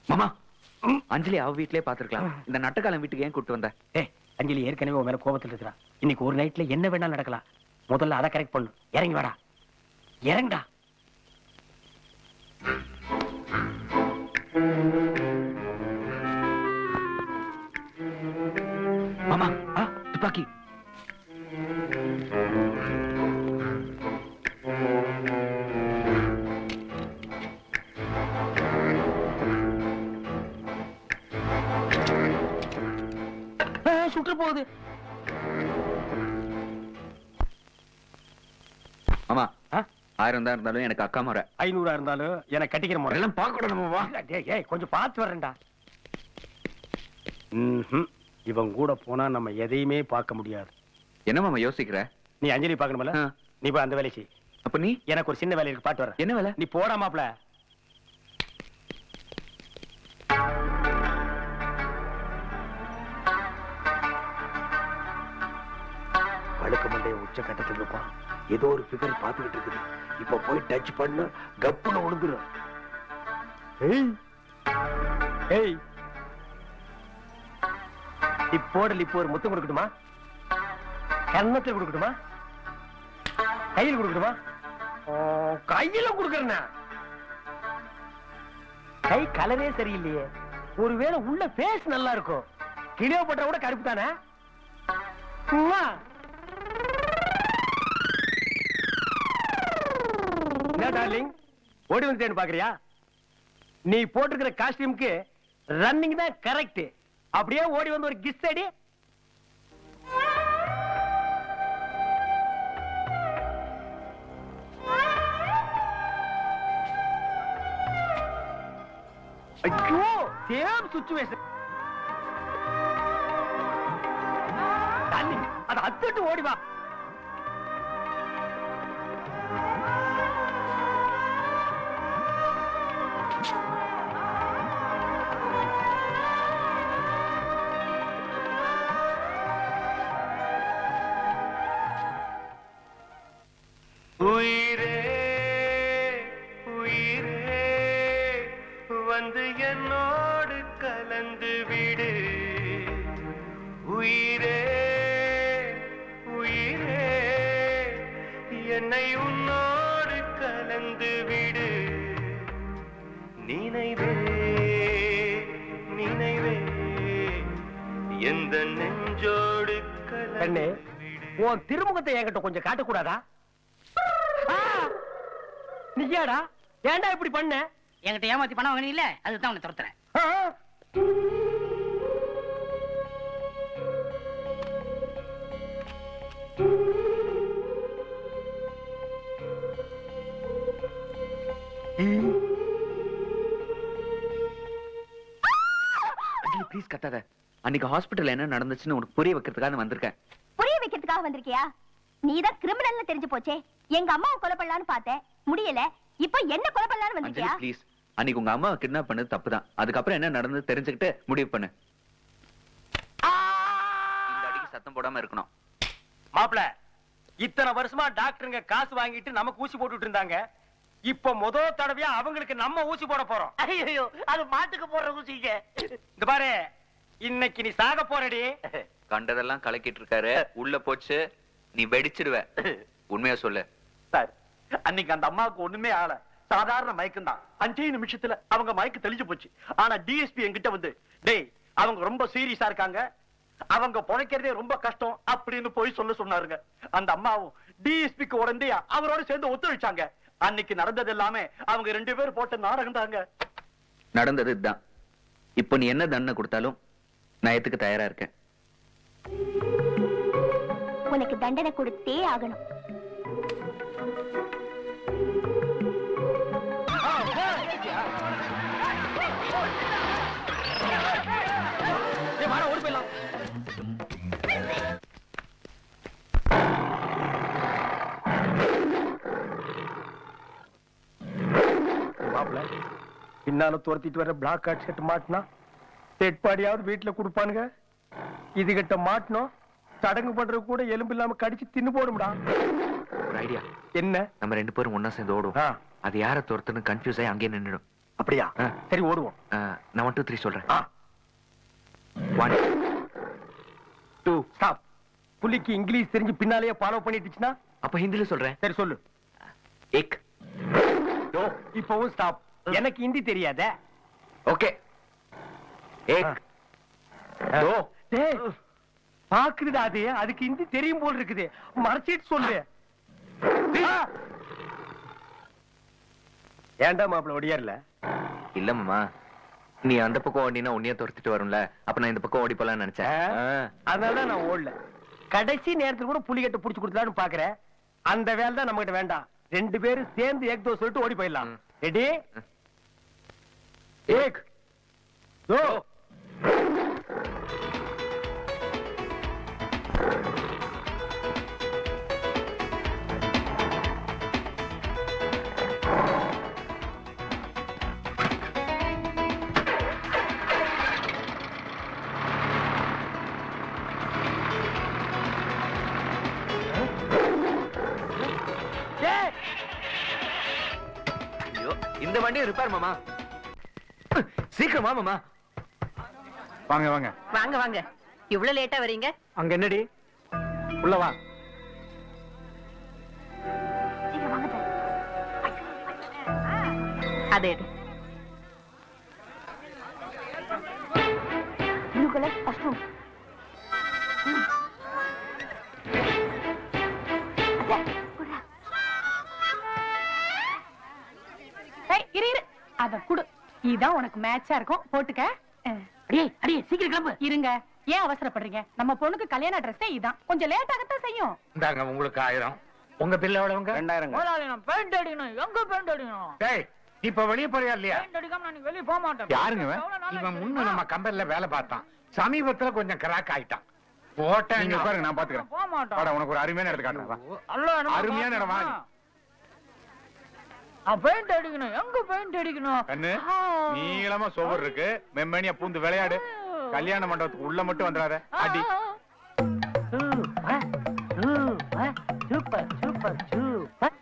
மாமா அஞ்சலி அவ வீட்லயே பாத்துருக்கலாம். இந்த நட்டக்காலம் வீட்டுக்கு ஏன் கூட்டு வந்த? அஞ்சலி ஏற்கனவே உன் மேல கோபத்தில் இருக்கிறா. இன்னைக்கு ஒரு நைட்ல என்ன வேணாலும் நடக்கலாம். முதல்ல அதை கரெக்ட் பண்ணு. இறங்கி வாடா, இறங்கடா. மாமா துப்பாக்கி. சுற்று போகுது. ஆமா 1000 தான் இருந்தாலும் எனக்கு அக்கா முறை, 500 இருந்தாலும் எனக்கு கட்டிக்கிற முறை எல்லாம் பார்க்கணும். கொஞ்சம் பார்த்து வரேன்டா. இவன் கூட போனா நம்ம எதையுமே பார்க்க முடியாது. என்ன மாமா யோசிக்கிற? நீ அஞ்சலி பார்க்கணும்ல, நீ போய் அந்த வேலை செய். அப்ப நீ? எனக்கு ஒரு சின்ன வேலை இருக்கு, பாட்டு வர. என்ன வேலை? நீ போடாமாப்ல. வழுக்க மண்டைய உச்ச கட்டத்தில் இருப்பான். ஏதோ ஒரு பிகர் பார்த்துக்கிட்டு இருக்குது. இப்ப போய் டச் பண்ண கப்புன்னு விழுந்துரும். இப்போடல் இப்போ ஒரு முத்தம் கொடுக்கட்டுமா? கன்னத்தில் கொடுக்கட்டுமா? கையில் கொடுக்கட்டுமா? கையில கொடுக்கறேன். கை கலரே சரியில்லையே. ஒருவேளை உள்ள பேஸ் நல்லா இருக்கும். கிளியோபட்ரா கூட கருப்பு தானே. டார்லிங், ஓடி வந்துட்டேன்னு பாக்குறியா? நீ போட்டிருக்கிற காஸ்டியூம்க்கு ரன்னிங் தான் கரெக்ட். அப்படியே ஓடி வந்து ஒரு கிஸ் அடி. ஐயோ, சேம் சிச்சுவேஷன். டார்லிங், அத அத்துட்டு ஓடி வா. உயிரே உயிரே வந்து என்னோடு கலந்து விடு. உயிரே உயிரே என்னை உன்னோடு கலந்து விடு. நினைவே நினைவே எந்த நெஞ்சோடு கலந்து விடு. உன் திருமுகத்தை என்கிட்ட கொஞ்சம் காட்டக்கூடாதா? நீயாடா? ஏன்டா இப்படி பண்ண? என்கிட்ட ஏமாத்தி பணம் வாங்கினீ இல்ல, அதுதான் உன்னை துரத்துறேன். ப்ளீஸ் கத்தாத. அன்னைக்கு ஹாஸ்பிடல்ல என்ன நடந்துச்சுன்னு உனக்கு புரிய வைக்கிறதுக்காக வந்திருக்கேன். புரிய வைக்கிறதுக்காக வந்திருக்கியா? நீதான் கிரிமினல்னு தெரிஞ்சு போச்சே. எங்க அம்மாவை கொலை பண்ணலான்னு பார்த்தேன், முடியல. இப்போ என்ன கொலை பண்ணலான்னு வந்திருக்கியா? ப்ளீஸ், அன்னைக்கு உங்க அம்மா கிட்னாப் பண்ணது தப்புதான். அதுக்கப்புறம் என்ன நடந்து தெரிஞ்சுக்கிட்டு முடிவு பண்ணு. இந்த அடிக்கு சத்தம் போடாம இருக்கணும். மாப்ள, இத்தனை வருஷமா டாக்டருங்க காசு வாங்கிட்டு நமக்கு ஊசி போட்டுட்டு இருந்தாங்க. இப்ப முதல் தடவையா அவங்களுக்கு நம்ம ஊசி போட போறோம். ஐயோ, அது மாட்டுக்கு போடுற ஊசிங்க. இந்த பாரு, இன்னைக்கு நீ சாக போறடி. கண்டதெல்லாம் கலக்கிட்டு இருக்காரு. உள்ள போச்சு நீ வெடிச்சிடுவ. உண்மையா சொல்லு. சார், அன்னைக்கு அந்த அம்மாவுக்கு ஒண்ணுமே ஆள. சாதாரண மயக்கம் தான். 5 நிமிஷத்துல அவங்க மயக்கம் தெளிஞ்சு போச்சு. ஆனா டிஎஸ்பி என்கிட்ட வந்து, டேய் அவங்க ரொம்ப சீரியஸா இருக்காங்க, அவங்க பொழைக்கிறதே ரொம்ப கஷ்டம் அப்படின்னு போய் சொன்னாருங்க. அந்த அம்மாவும் டிஎஸ்பிக்கு உடனே அவரோட சேர்ந்து ஒத்துழைச்சாங்க. அன்னைக்கு நடந்தது எல்லாமே அவங்க 2 பேரும் போட்ட நாடகம் தாங்க. நடந்தது இதுதான். இப்போ நீ என்ன தண்டனை கொடுத்தாலும் நான் ஏத்துக்க தயாரா இருக்கேன். உனக்கு தண்டனை கொடுத்தே ஆகணும். பின்னால துரத்திட்டு வர பிளாக் கார்ட் செட் மாட்டினா டெட்பாடியாவது வீட்டுல கொடுப்பானுங்க. இது கிட்ட மாட்டணும், சடங்கு பண்றது கூட எலும்பு இல்லாம கடிச்சு தின்னு போடும்டா. ஒரு ஐடியா. என்ன? நம்ம 2 பேரும் ஒன்னா சேர்ந்து ஓடும். அது யார துரத்துன்னு கன்ஃபியூஸ் ஆகி அங்கேயே நின்னுடும். அப்படியா? ஆ. சரி ஓடுவோம். நான் 1 2 3 சொல்றேன். ஆ. 1 2. ஸ்டாப். புலிக்கு இங்கிலீஷ் தெரிஞ்சு பின்னாலேயே ஃபாலோ பண்ணிட்டுச்சுன்னா அப்ப ஹிந்தில சொல்றேன். சரி சொல்லு. 1 டோ இப்பவும் ஸ்டாப். எனக்கு ஹிந்தி தெரியாதே. ஓகே. 1 2. டேய் பாக்குதுடா அது. அதுக்கு ஹிந்தி தெரியும் போல் இருக்குது. மறைச்சிட்டு சொல்லு. ஆ. ஏன்டா மாப்பிள ஒடியார்ல? இல்ல மாமா, நீ அந்த பக்கம் ஓடினா உன்னைய துரத்திட்டு வரும்ல, அப்ப நான் இந்த பக்கம் ஓடி போலாம்னு நினைச்சேன். அதனாலதான் நான் ஓடல. கடைசி நேரத்துல கூட புலிகட்ட புடிச்சு கொடுத்தலான்னு பாக்குறேன். அந்த வேலை தான் நம்ம கிட்ட வேண்டாம். 2 பேரும் சேர்ந்து ஏக் தோ சொல்லிட்டு ஓடி போயிடலாம். ரெடி? ஏக் தோ. ஐயோ, இந்த வண்டியை ரிப்பேர் மாமா. சீக்கிரம் வா மாமா. வாங்க வாங்க. வாங்க வாங்க, இவ்வளவு லேட்டா வரீங்க? அங்க என்னடி? உள்ள வா. சீக்கிரம் வாங்க சார். அதே ப்ளூ கலர் ஃபர்ஸ்ட் ரூம். இரு இரு, அத குடு. இதான் உனக்கு மேட்சா இருக்கும், போட்டுக்க. அடியே அடியே சீக்கிரம் கிளம்பு. இருங்க, ஏன் அவசரப்படுறீங்க? நம்ம பொண்ணுக்கு கல்யாண ட்ரெஸ்ஸே இதான். கொஞ்சம் லேட் ஆகத்தான் செய்யும். இந்தாங்க உங்களுக்கு 1000. உங்க பில் எவ்வளவுங்க? 2000. பெயிண்ட் அடிக்கணும். எங்க பெயிண்ட் அடிக்கணும்? டேய், இப்ப வெளிய போறியா இல்லையா? பெயிண்ட் அடிக்காம நான் வெளிய போக மாட்டேன். யாருங்க இவன்? இவன் முன்ன நம்ம கம்பெனில வேலை பார்த்தான். சமீபத்துல கொஞ்சம் கிராக் ஆயிட்டான். போட்டேன். நீங்க உட்காருங்க, நான் பாத்துக்கிறேன். போக மாட்டேன். வாடா, உனக்கு ஒரு அருமையான இடத்த காட்டுறேன். வா. அல்ல, நம்ம அருமையான இடம், வா. பெயிண்ட் அடிக்கணும். எங்க பெயிண்ட் அடிக்கணும்? கண்ணு, நீளமா சுவர் இருக்கு. மெம்மணியா பூந்து விளையாடு. கல்யாண மண்டபத்துக்கு உள்ள மட்டும் வந்துடாத. அடி. Super super super.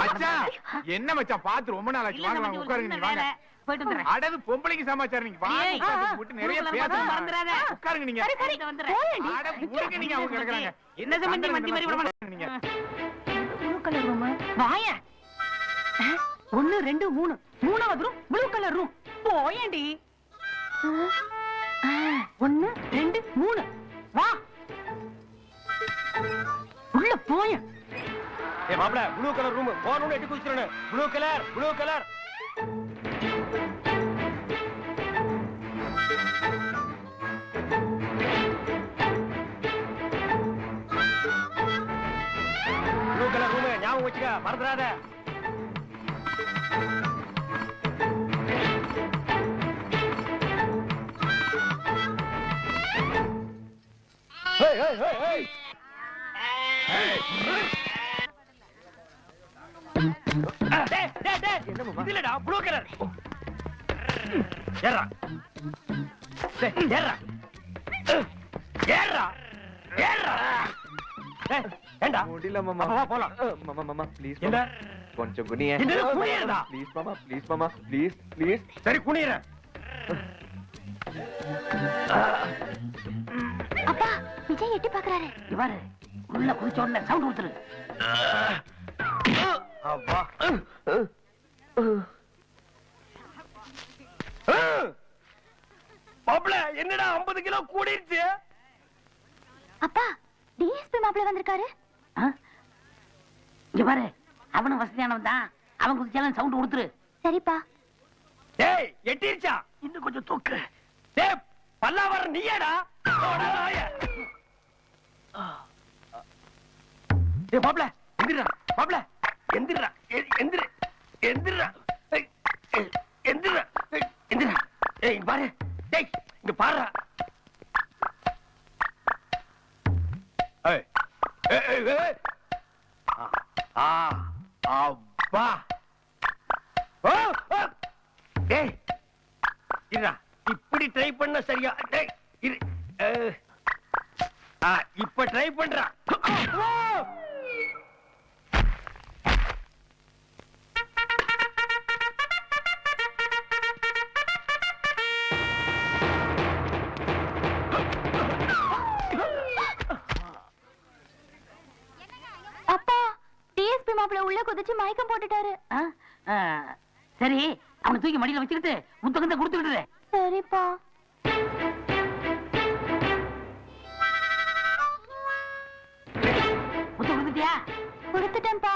மச்சான், என்ன மச்சான் பாத்து ரொம்ப நாள் ஆச்சு. வாங்க வாங்க, உட்காருங்க. நீங்க வாங்க. போயிட்டு வந்துடுறேன். அடது பொம்பளைக்கு சமாச்சாரம். நீங்க வாங்க, ஏய், உட்கார்ந்து போட்டு நிறைய ஊருக்குள்ள பேசணும். மறந்துடாத. உட்காருங்க நீங்க. போயிட்டு வந்துடுறேன். அட முடுங்க, நீங்க அவங்க கிடக்குறாங்க. என்ன சம்பந்தி மந்தி மாதிரி விட மாட்டேன். நீங்க ப்ளூ கலர் ரூம். வாயா. 1 2 3 மூணாவது ரூம் ப்ளூ கலர் ரூம். போயேண்டி. 1 2 3 வா. உள்ள போய. ஏ மாப்பிள, ப்ளூ கலர் ரூம் போறணும். எட்டி குதிச்சிரணும். Blue colour, blue colour. Blue colour room ஞாபகம் வச்சுக்க, மறந்துடாத. Hey hey hey hey. டேய் டேய் டேய், இதுலடா ப்ளூ கலர். ஏறா. டேய் ஏறா. ஏறா. ஏறா. டேய் ஏண்டா? முடியல மாமா. வா போலாம். மாமா மாமா ப்ளீஸ். என்ன? கொஞ்சம் குனியே. என்னது குனியறதா? ப்ளீஸ் மாமா, ப்ளீஸ் மாமா, ப்ளீஸ் ப்ளீஸ். சரி குனியறேன். அப்பா, விஜய் எட்டி பாக்குறாரு. இவரு உள்ள குதிச்ச உடனே சவுண்ட் கொடுத்துரு. அப்பா. மாப்பிள, என்னடா 50 கிலோ கூடிருச்சு? அப்பா, டிஎஸ்பி மாப்பிள்ள வந்திருக்காரு. இங்க பாரு, அவனும் வசதியானவன் தான். அவன் குதிச்சாலும் சவுண்ட் கொடுத்துரு. சரிப்பா. டேய் எட்டிருச்சா? இன்னும் கொஞ்சம் தூக்கு. டேய் பல்லாவர நீயாடா? போடா நாய. டேய் மாப்ள, எந்திரா. மாப்ள, எந்திரா. எந்திரு. எந்திரா. எந்திரா. எந்திரா. ஏய் இங்க பாரு. டேய் இங்க பாருடா. ஏய். ஏய் ஏய். ஆ அப்பா. ஓ டேய் இருடா. இப்படி ட்ரை பண்ண சரியா? டேய் இரு. இப்ப ட்ரை பண்றா. குதிச்சு மயக்கம் போட்டுட்டாரு. ஆ? ஆ, சரி அவனை தூக்கி மடியில வச்சுக்கிட்டு முத்தகத்தை கொடுத்துக்கிட்டு சரிப்பா. முத்த கொடுத்துட்டியா? கொடுத்துட்டேன்ப்பா.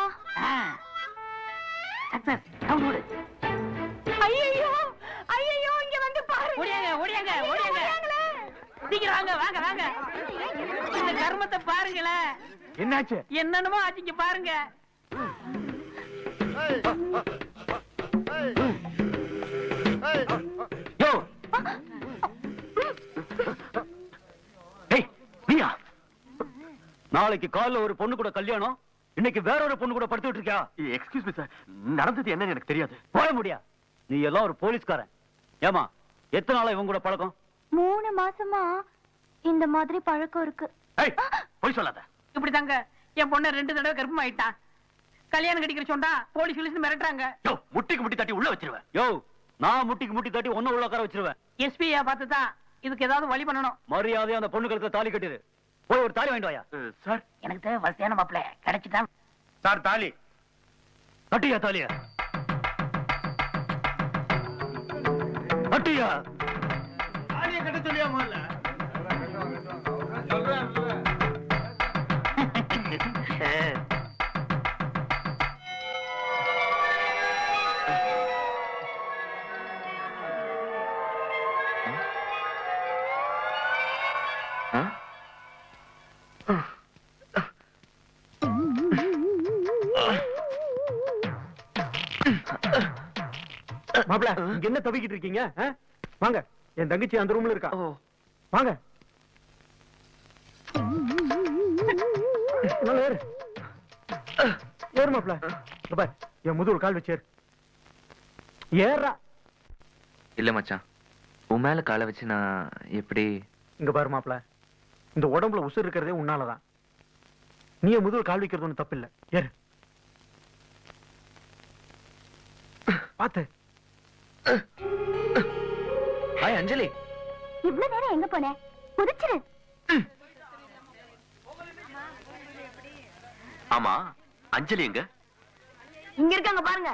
சக்சஸ். சவுண்ட் விடு. ஐயோ ஐயோ இங்க வந்து பாரு. ஓடியாங்க ஓடியாங்க ஓடியாங்க. சீக்கிரம் வாங்க வாங்க வாங்க. இந்த கர்மத்தை பாருங்களேன். என்னாச்சு? என்னென்னமோ ஆச்சுங்க பாருங்க. யோ ஏய் நீயா? நாளைக்கு காலைல ஒரு பொண்ணு கூட கல்யாணம், இன்னைக்கு வேற ஒரு பொண்ணு கூட படுத்துட்டு இருக்கியா? எக்ஸ்கியூஸ் மீ சார், நடந்தது என்னன்னு எனக்கு தெரியாது. போக முடியா? நீ எல்லாம் ஒரு போலீஸ்காரன். ஏமா எத்தனை நாளா இவங்க கூட பழக்கம்? 3 மாசமா இந்த மாதிரி பழக்கம் இருக்கு. ஏய் போய் சொல்லாத. இப்படி தாங்க என் பொண்ணு 2 தடவை கர்ப்பம் ஆயிட்டான். கல்யாணம் கட்டிக்கிற சொன்னா போலீஸ் போலீஸ் மிரட்டுறாங்க. யோ முட்டிக்கு முட்டி தட்டி உள்ள வச்சிருவேன். யோ நான் முட்டிக்கு முட்டி தட்டி ஒன்னும் உள்ள உட்கார வச்சிருவேன். எஸ்பியா பார்த்து தான் இதுக்கு ஏதாவது வழி பண்ணணும். மரியாதையா அந்த பொண்ணு கழுத்துல தாலி கட்டிடு. போய் ஒரு தாலி வாங்கிட்டு வாயா. சார் எனக்கு தேவை வசதியான மாப்பிள்ளை கிடைச்சிட்டான். சார் தாலி கட்டியா தாலியா? கட்டியா? தாலியை கட்ட சொல்லியா முதல்ல? ஆ? மாப்பிள இங்க என்ன தவிக்கிட்டு இருக்கீங்க? வாங்க, என் தங்கச்சி அந்த ரூம்ல இருக்கா. வாங்க. ஏறு மாப்பிள. பார் என் முதுகுல கால் வச்சு ஏறா. இல்ல மச்சான், உன் மேல காலை வச்சு நான் எப்படி? இங்க பாரு மாப்பிள, இந்த உடம்புல உசுர் இருக்கிறதே உன்னாலதான். நீ என் முதுகுல கால் வைக்கிறது ஒண்ணு தப்பு இல்ல. ஏறு. பாத்து. ஹாய் அஞ்சலி. இவ்வளவு நேரம் எங்க போன? குதிச்சிரு. ஆமா அஞ்சலி எங்க? இங்க இருக்காங்க பாருங்க.